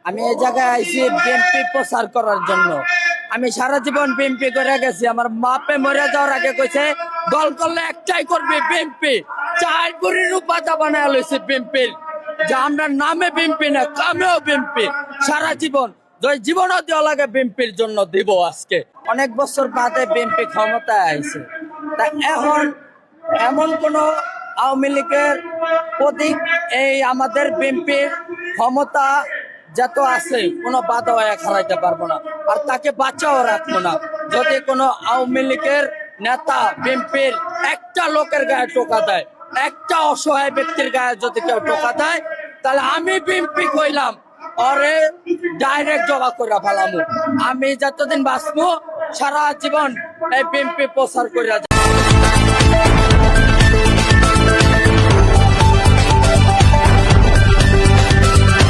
আমি এই জায়গায় আইছি বিএনপি প্রচার করার জন্য। আমি সারা জীবন বিএনপি করে গেছি। আমার বাপে মরে যাওয়ার আগে কইছে দল করলে একটাই করবে বিএনপি। 4 কোটি রূপাটা বানায় লইছে বিএনপির, যে আমরা নামে বিএনপি না কামেও বিএনপি। সারা জীবন জীবনও দেওয়া লাগে বিএনপির জন্য দিব। আজকে অনেক বছর বাদে বিএনপি ক্ষমতায় আইছে, তা এখন এমন কোন আওয়ামী লীগের প্রতীক এই আমাদের বিএনপির ক্ষমতা যত আছে কোনো বাধা হয়ে খারাইতে পারবো না, আর তাকে বাঁচাও রাখবো না। যদি কোনো আওয়ামী লীগের নেতা বিএনপির একটা লোকের গায়ে টোকা দেয়, একটা অসহায় ব্যক্তির গায়ে যদি কেউ টোকা দেয়, তাহলে আমি বিএনপি কইলাম ওরে ডাইরেক্ট জবাব করে ফেলামু। আমি যতদিন বাঁচবো সারা জীবন এই বিএনপি প্রচার করে